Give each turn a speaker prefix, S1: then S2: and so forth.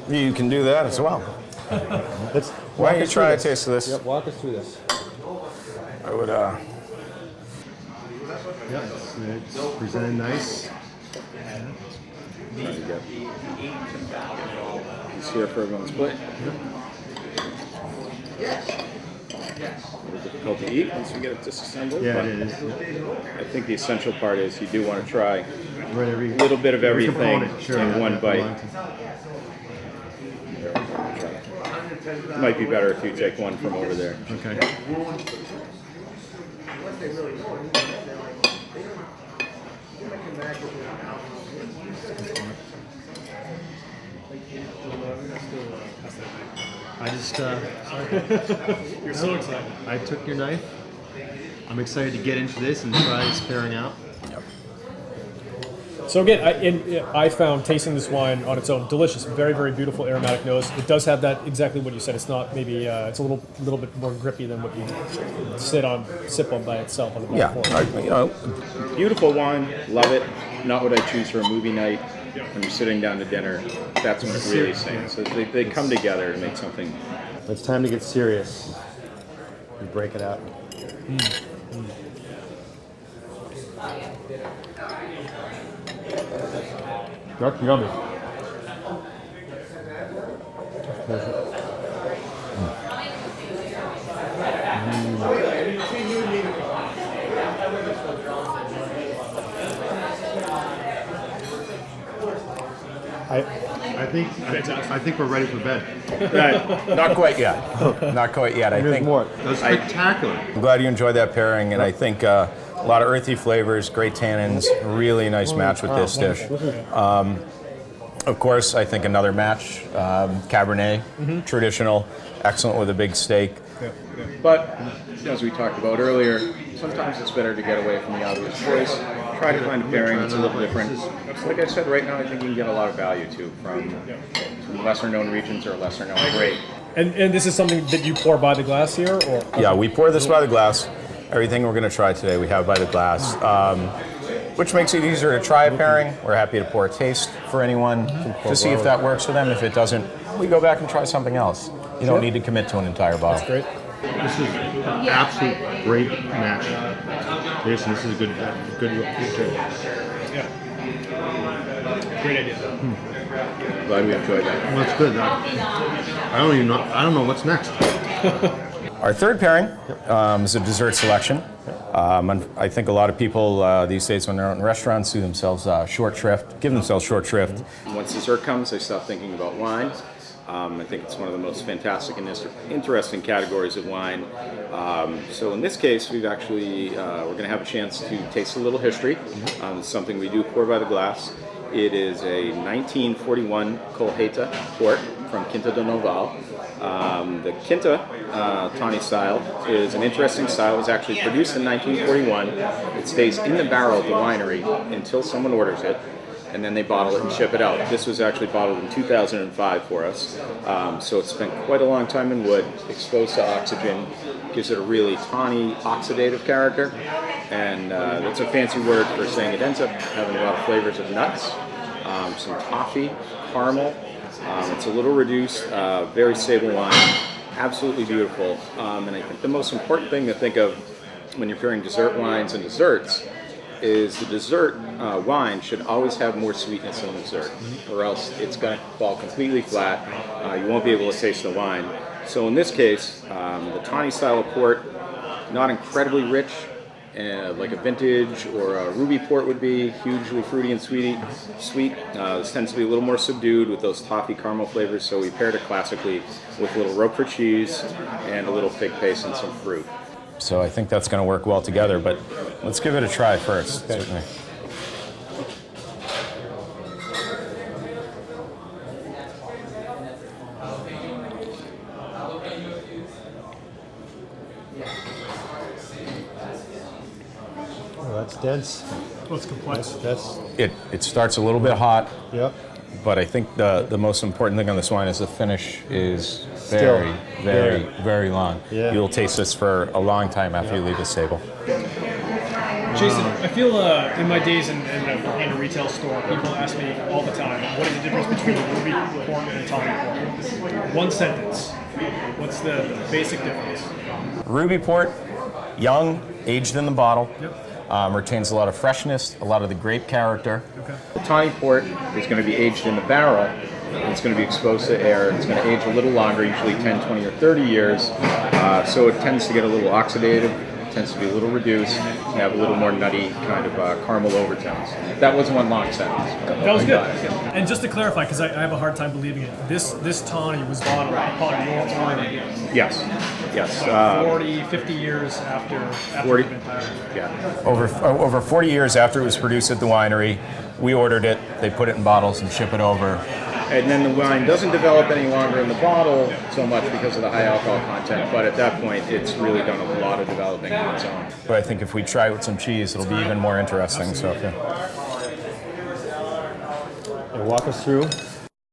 S1: You can do that as well. Why don't you try a taste of this?
S2: Yep, walk us through this.
S1: I would,
S2: Yeah, it's presented nice.
S3: It's here for everyone's plate. It's difficult to eat once you get it disassembled.
S2: Yeah, it is.
S3: I think the essential part is you do want to try a
S2: Right,
S3: little bit of everything
S2: sure,
S3: in one bite. It might be better if you take one from over there.
S2: Okay. I just,
S4: You're so excited.
S2: I took your knife. I'm excited to get into this and try this pairing out.
S4: So again, I found tasting this wine on its own delicious, very, very beautiful aromatic nose. It does have that exactly what you said. It's not maybe it's a little bit more grippy than what you sip on by itself on the
S1: yeah,
S3: Beautiful wine, love it. Not what I choose for a movie night. When you're sitting down to dinner, that's when it really sings. So they come together to make something.
S2: It's time to get serious. You break it out. That's yummy. I think we're ready for bed.
S1: not quite yet. Not quite yet. I think
S2: more. That's spectacular.
S1: I'm glad you enjoyed that pairing, and I think a lot of earthy flavors, great tannins, really nice match with this dish. Of course, I think another match, Cabernet, traditional, excellent with a big steak.
S3: But, as we talked about earlier, sometimes it's better to get away from the obvious choice. Try to find a pairing that's a little different. Like I said, right now I think you can get a lot of value too from lesser known regions or lesser known grape.
S4: And this is something that you pour by the glass here, or
S1: Yeah, we pour this by the glass. Everything we're going to try today we have by the glass, which makes it easier to try a pairing. We're happy to pour a taste for anyone to see if that works for them. If it doesn't, we go back and try something else. You don't need to commit to an entire bottle.
S4: That's great.
S2: This is an absolute great match. This is a good
S4: Yeah. Great idea.
S3: Glad we enjoyed that.
S2: Well, that's good. I don't know what's next.
S1: Our third pairing is a dessert selection. I think a lot of people these days when they're out in restaurants give themselves short shrift.
S3: Once dessert comes, they stop thinking about wine. I think it's one of the most fantastic and interesting categories of wine. So in this case, we're going to have a chance to taste a little history. It's something we do pour by the glass. It is a 1941 Colheita port from Quinta do Noval. The Quinta tawny style is an interesting style. It was actually produced in 1941. It stays in the barrel of the winery until someone orders it, and then they bottle it and ship it out. This was actually bottled in 2005 for us. So it's spent quite a long time in wood, exposed to oxygen, gives it a really tawny, oxidative character. And that's a fancy word for saying it ends up having a lot of flavors of nuts, some toffee, caramel. It's a little reduced, very stable wine, absolutely beautiful. And I think the most important thing to think of when you're pairing dessert wines and desserts is the dessert wine should always have more sweetness than the dessert, or else it's going to fall completely flat. You won't be able to taste the wine. So in this case, the tawny style of port, not incredibly rich, like a vintage or a ruby port would be, hugely fruity and sweet. This tends to be a little more subdued with those toffee caramel flavors, so we paired it classically with a little Roquefort cheese and a little fig paste and some fruit.
S1: So I think that's going to work well together, but let's give it a try first.
S4: Okay.
S1: Certainly.
S2: Oh, that's dense.
S4: Well, it's complex.
S1: It starts a little bit hot,
S2: Yep.
S1: but I think the most important thing on this wine is the finish is
S2: Still
S1: very long.
S2: Yeah.
S1: You'll taste this for a long time after you leave this table.
S4: Jason, I feel in my days in a retail store, people ask me all the time, what is the difference between a ruby port and a tawny port? One sentence. What's the basic difference?
S1: Ruby port, young, aged in the bottle.
S4: Yep.
S1: Retains a lot of freshness, a lot of the grape character.
S4: Okay.
S3: The tawny port is going to be aged in the barrel. And it's going to be exposed to air. It's going to age a little longer, usually 10, 20, or 30 years. So it tends to get a little oxidative. It tends to be a little reduced. And have a little more nutty kind of caramel overtones. That was one long sentence.
S4: That was good. And just to clarify, because I have a hard time believing it, this tawny was bottled upon your ordering.
S3: Yes. Yes.
S4: 40, 50 years after
S3: 40.
S4: it's been fired.
S3: Yeah.
S1: Over 40 years after it was produced at the winery, we ordered it, they put it in bottles and ship it over.
S3: And then the wine doesn't develop any longer in the bottle so much because of the high alcohol content, but at that point it's really done a lot of developing on its own.
S1: But I think if we try with some cheese, it'll be even more interesting. So, yeah.
S2: And walk us through.